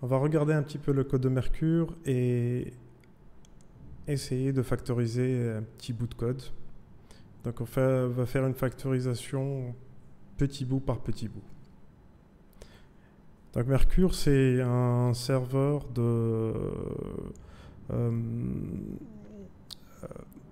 On va regarder un petit peu le code de Mercure et essayer de factoriser un petit bout de code. Donc on va faire une factorisation petit bout par petit bout. Donc Mercure, c'est un serveur de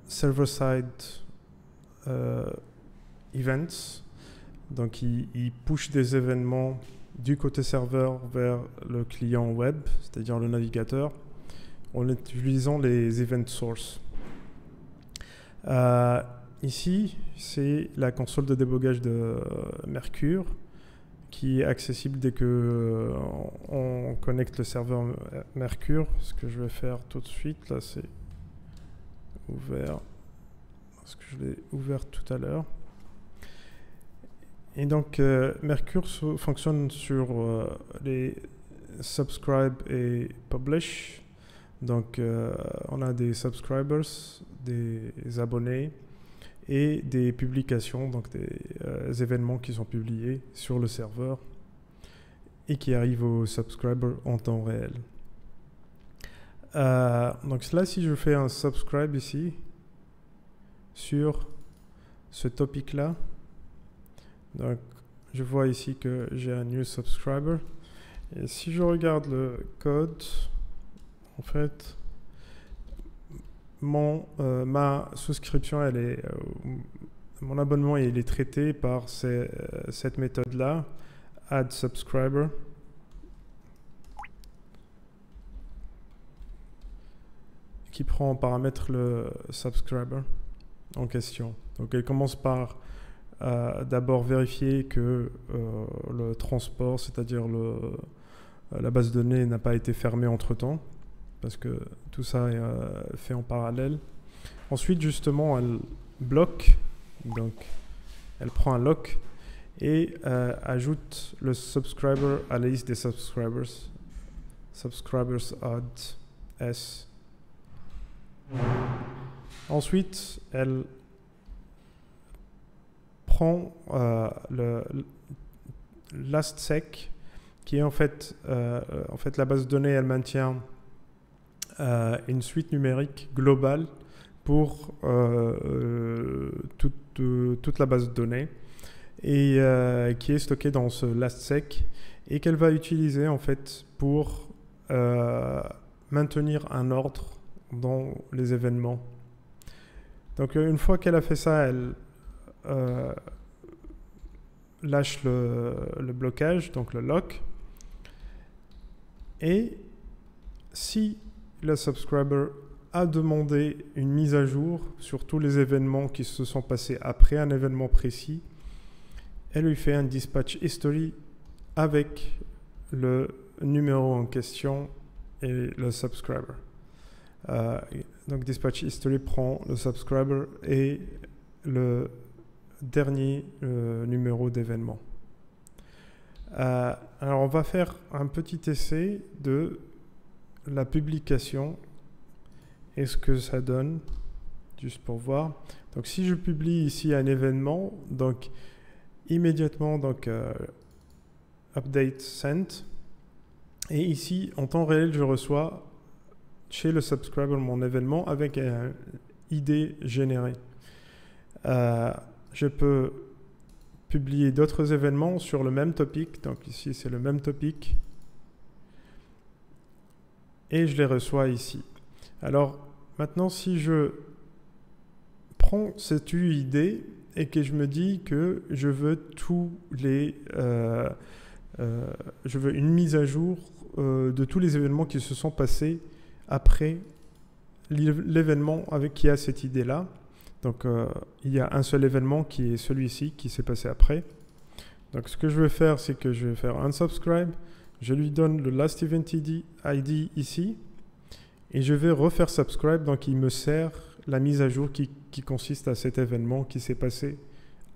server-side events. Donc il push des événements du côté serveur vers le client web, c'est-à-dire le navigateur, en utilisant les event source. Ici, c'est la console de débogage de Mercure qui est accessible dès que on connecte le serveur Mercure. Ce que je vais faire tout de suite, là c'est ouvert, parce que je l'ai ouvert tout à l'heure. Et donc Mercure fonctionne sur les subscribe et publish. Donc on a des subscribers, des abonnés et des publications, donc des événements qui sont publiés sur le serveur et qui arrivent aux subscribers en temps réel. Donc là, si je fais un subscribe ici sur ce topic là, donc je vois ici que j'ai un new subscriber, et si je regarde le code, en fait ma souscription, mon abonnement, il est traité par cette méthode là, add subscriber, qui prend en paramètre le subscriber en question. Donc elle commence par d'abord vérifier que le transport, c'est-à-dire la base de données n'a pas été fermée entre temps, parce que tout ça est fait en parallèle. Ensuite, justement, elle bloque, donc elle prend un lock et ajoute le subscriber à la liste des subscribers. Subscribers add S. Ensuite, elle prend le last sec, qui est en fait la base de données, elle maintient une suite numérique globale pour toute la base de données, et qui est stockée dans ce last sec et qu'elle va utiliser en fait pour maintenir un ordre dans les événements. Donc une fois qu'elle a fait ça, elle lâche le blocage, donc le lock, et si le subscriber a demandé une mise à jour sur tous les événements qui se sont passés après un événement précis, elle lui fait un dispatch history avec le numéro en question et le subscriber. Donc dispatch history prend le subscriber et le dernier numéro d'événement. Alors on va faire un petit essai de la publication et ce que ça donne, juste pour voir. Donc si je publie ici un événement, donc immédiatement, donc update sent, et ici en temps réel je reçois chez le subscriber mon événement avec un ID généré. Je peux publier d'autres événements sur le même topic, donc ici c'est le même topic, et je les reçois ici. Alors maintenant, si je prends cette UID et que je me dis que je veux je veux une mise à jour de tous les événements qui se sont passés après l'événement qui a cette idée-là. Donc il y a un seul événement qui est celui-ci qui s'est passé après. Donc ce que je vais faire, c'est que je vais faire unsubscribe, je lui donne le last event ID ici, et je vais refaire subscribe, donc il me sert la mise à jour qui consiste à cet événement qui s'est passé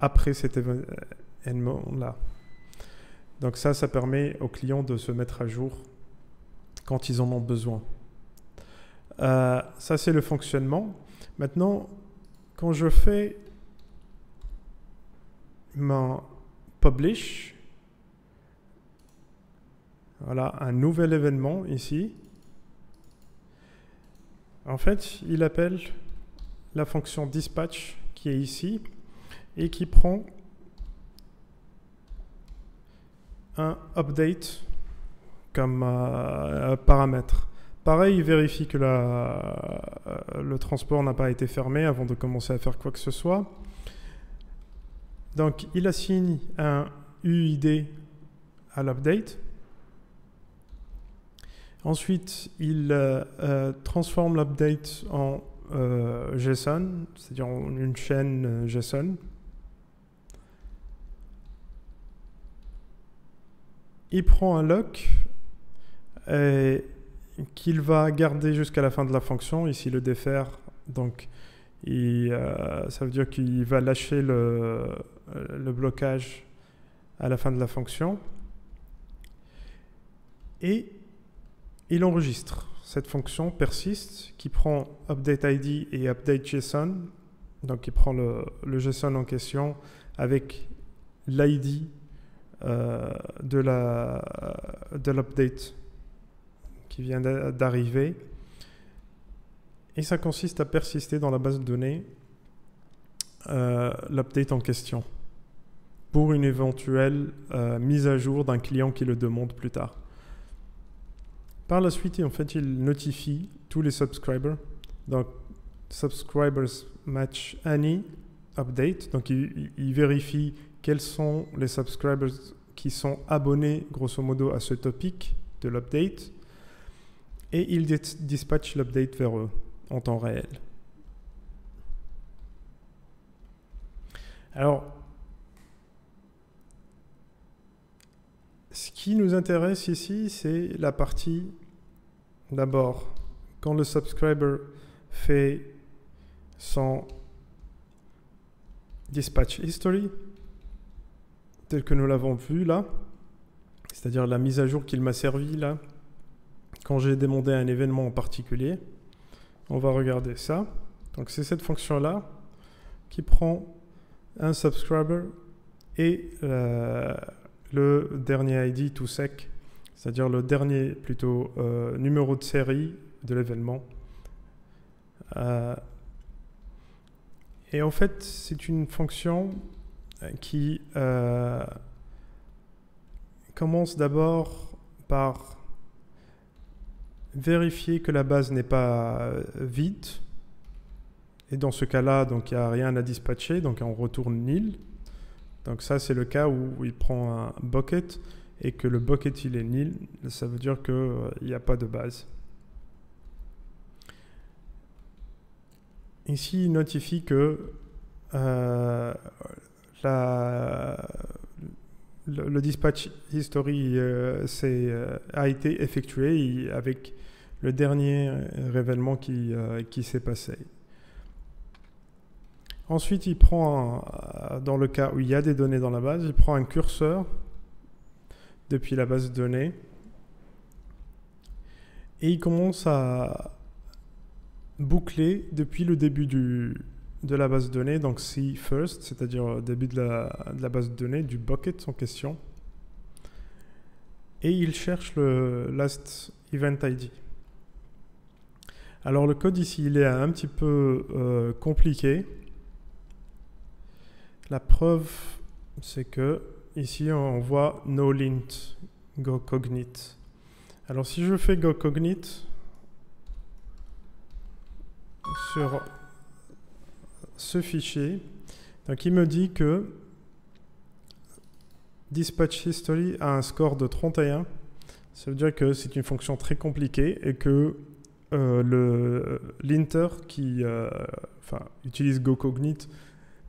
après cet événement-là. Donc ça permet aux clients de se mettre à jour quand ils en ont besoin. Ça c'est le fonctionnement. Maintenant, quand je fais mon publish, Voilà, un nouvel événement ici. En fait, il appelle la fonction dispatch qui est ici et qui prend un update comme paramètre. Pareil, il vérifie que le transport n'a pas été fermé avant de commencer à faire quoi que ce soit. Donc, il assigne un UID à l'update. Ensuite, il transforme l'update en JSON, c'est-à-dire en une chaîne JSON. Il prend un lock qu'il va garder jusqu'à la fin de la fonction. Ici, le défaire. Donc, ça veut dire qu'il va lâcher le blocage à la fin de la fonction. Et il enregistre. Cette fonction persiste, qui prend update ID et update JSON. Donc, il prend le JSON en question avec l'ID de l'update qui vient d'arriver. Et ça consiste à persister dans la base de données l'update en question pour une éventuelle mise à jour d'un client qui le demande plus tard. Par la suite, en fait, il notifie tous les subscribers. Donc, subscribers match any update. Donc, il vérifie quels sont les subscribers qui sont abonnés, grosso modo, à ce topic de l'update. Et il dispatche l'update vers eux en temps réel. Alors, ce qui nous intéresse ici, c'est la partie, d'abord, quand le subscriber fait son dispatch history, tel que nous l'avons vu là, c'est-à-dire la mise à jour qu'il m'a servi là, quand j'ai demandé un événement en particulier. On va regarder ça. Donc c'est cette fonction-là qui prend un subscriber et le dernier ID tout sec, c'est-à-dire le dernier plutôt numéro de série de l'événement. Et en fait, c'est une fonction qui commence d'abord par vérifier que la base n'est pas vide. Et dans ce cas-là, donc il n'y a rien à dispatcher, donc on retourne nil. Donc ça, c'est le cas où il prend un bucket et que le bucket il est nil. Ça veut dire qu'il n'y a pas de base. Ici, il notifie que le dispatch history a été effectué avec le dernier événement qui s'est passé. Ensuite, il prend, dans le cas où il y a des données dans la base, il prend un curseur depuis la base de données et il commence à boucler depuis le début de la base de données, donc see first, c'est-à-dire au début de la base de données, du bucket en question. Et il cherche le last event ID. Alors le code ici, il est un petit peu compliqué. La preuve, c'est que ici, on voit nolint gocognit. Alors si je fais gocognit sur ce fichier, donc il me dit que dispatch history a un score de 31. Ça veut dire que c'est une fonction très compliquée et que linter qui utilise gocognit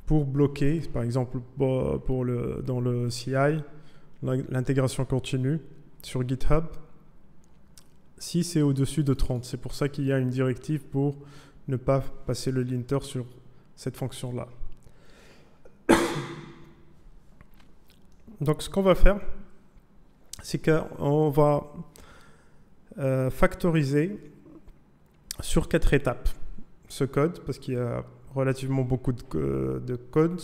pour bloquer, par exemple dans le CI, l'intégration continue sur GitHub, si c'est au-dessus de 30. C'est pour ça qu'il y a une directive pour ne pas passer le linter sur cette fonction-là. Donc ce qu'on va faire, c'est qu'on va factoriser sur 4 étapes ce code, parce qu'il y a relativement beaucoup de code.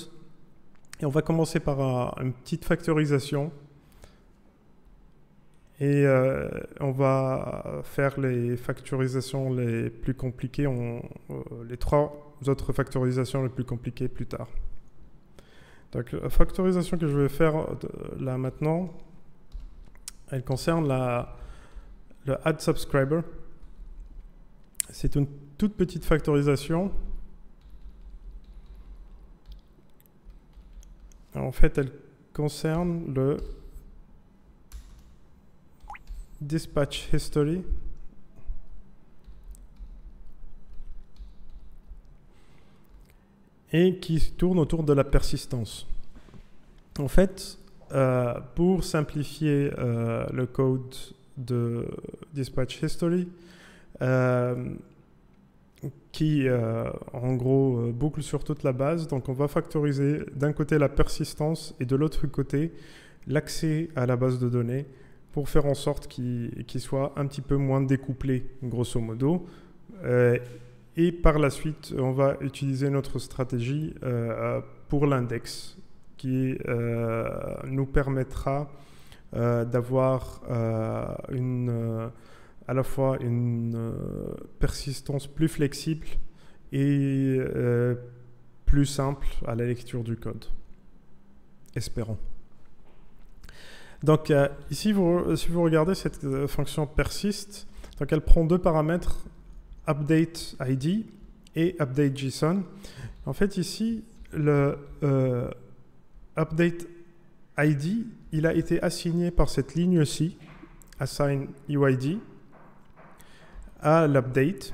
Et on va commencer par une petite factorisation. Et on va faire les factorisations les plus compliquées, les 3 autres factorisations les plus compliquées plus tard. Donc la factorisation que je vais faire là maintenant, elle concerne le add subscriber. C'est une toute petite factorisation. En fait, elle concerne le dispatch history. Et qui tourne autour de la persistance. En fait, pour simplifier le code de dispatch history, qui en gros boucle sur toute la base, donc on va factoriser d'un côté la persistance et de l'autre côté l'accès à la base de données pour faire en sorte qu'il soit un petit peu moins découplé, grosso modo. Et par la suite, on va utiliser notre stratégie pour l'index qui nous permettra d'avoir à la fois une persistance plus flexible et plus simple à la lecture du code. Espérons. Donc ici, si vous regardez cette fonction persist, donc elle prend 2 paramètres, update ID et update JSON. En fait, ici, le update ID, il a été assigné par cette ligne-ci, assign UID, à l'update.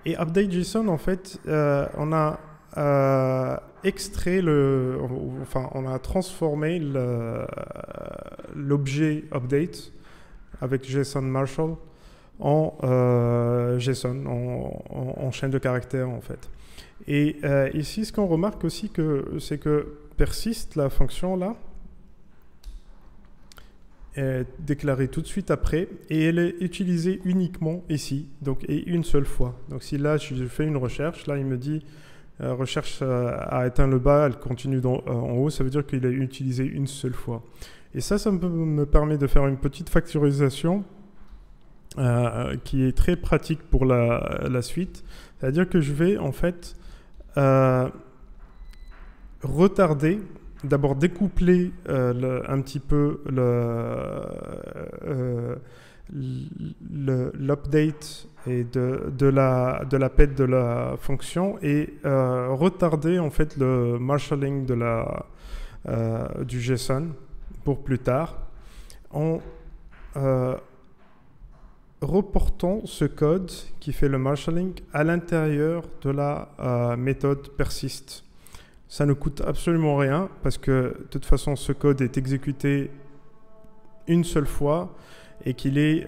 Et update JSON, en fait, on a extrait on a transformé l'objet update avec JSON Marshall en JSON, en chaîne de caractères en fait. Et ici, ce qu'on remarque aussi, c'est que persiste, la fonction là, est déclarée tout de suite après et elle est utilisée uniquement ici, donc et une seule fois. Donc si là je fais une recherche, là il me dit recherche a atteint le bas, elle continue en haut, ça veut dire qu'il est utilisé une seule fois. Et ça me permet de faire une petite factorisation qui est très pratique pour la suite. C'est-à-dire que je vais en fait retarder, d'abord découpler un petit peu l'update et de la pet de la fonction et retarder en fait le marshalling du JSON pour plus tard en reportant ce code qui fait le marshalling à l'intérieur de la méthode persist. Ça ne coûte absolument rien parce que de toute façon ce code est exécuté une seule fois et qu'il est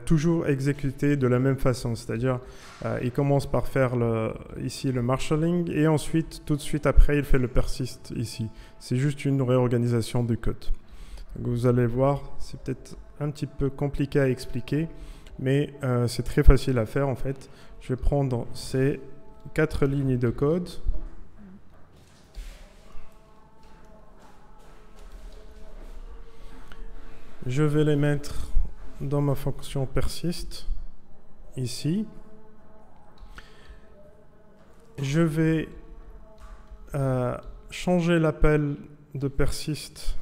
toujours exécuté de la même façon. C'est-à-dire il commence par faire ici le marshalling et ensuite tout de suite après il fait le persist ici. C'est juste une réorganisation du code. Donc, vous allez voir, c'est peut-être un petit peu compliqué à expliquer, mais c'est très facile à faire en fait. Je vais prendre ces 4 lignes de code. Je vais les mettre dans ma fonction persist, ici. Je vais changer l'appel de persist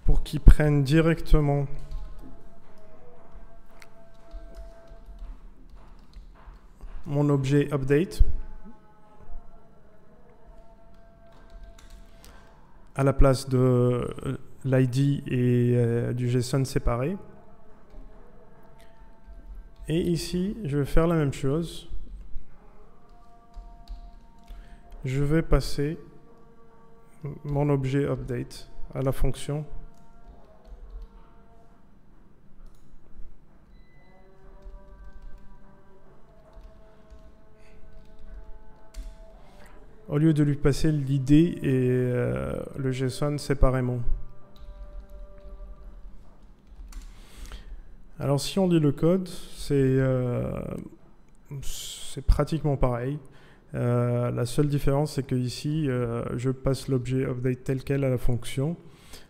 pour qu'il prenne directement mon objet update à la place de l'ID et du JSON séparé. Et ici, je vais faire la même chose. Je vais passer mon objet update à la fonction. Au lieu de lui passer l'ID et le JSON séparément. Alors si on lit le code, c'est pratiquement pareil. La seule différence, c'est que ici, je passe l'objet update tel quel à la fonction.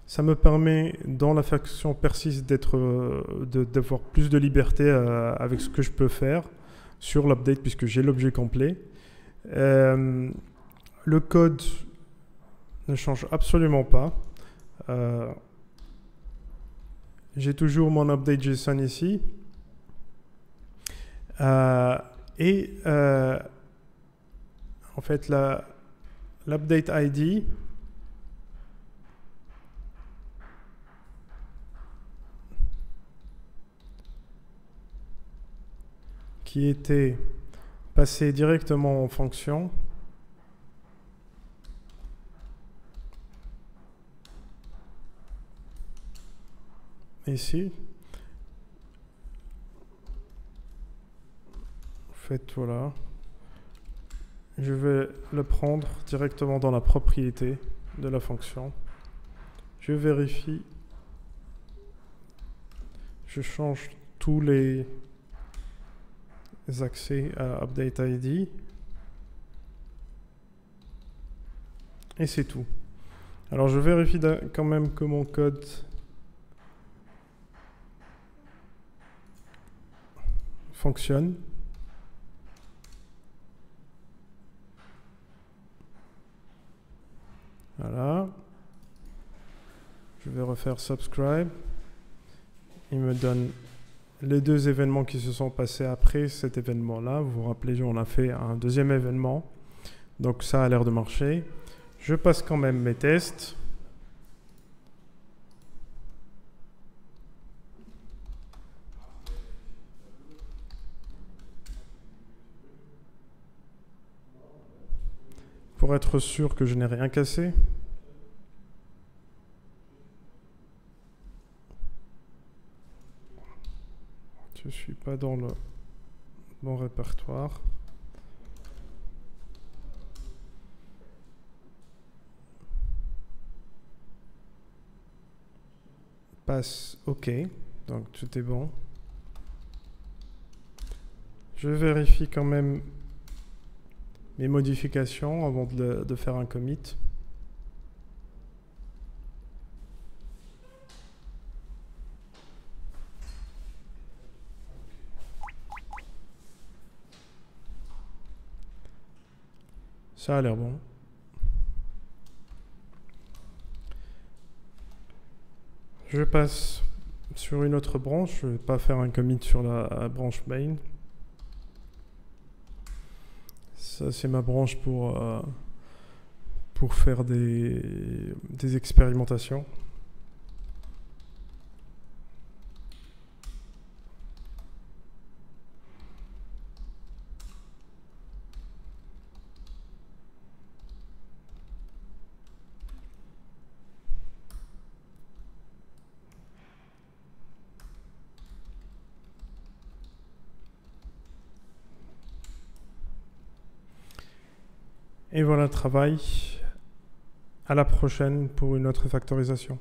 Ça me permet, dans la fonction persist, d'avoir plus de liberté avec ce que je peux faire sur l'update, puisque j'ai l'objet complet. Le code ne change absolument pas. J'ai toujours mon update JSON ici. En fait, l'update ID qui était passé directement en fonction ici. En fait, voilà. Je vais le prendre directement dans la propriété de la fonction. Je vérifie. Je change tous les accès à update ID. Et c'est tout. Alors je vérifie quand même que mon code fonctionne. Voilà. Je vais refaire subscribe. Il me donne les deux événements qui se sont passés après cet événement-là. Vous vous rappelez, on a fait un deuxième événement. Donc ça a l'air de marcher. Je passe quand même mes tests. Pour être sûr que je n'ai rien cassé. Je ne suis pas dans le bon répertoire. Passe OK. Donc tout est bon. Je vérifie quand même mes modifications avant de faire un commit. Ça a l'air bon. Je passe sur une autre branche. Je ne vais pas faire un commit sur la branche main. Ça, c'est ma branche pour faire des expérimentations. Et voilà le travail. À la prochaine pour une autre factorisation.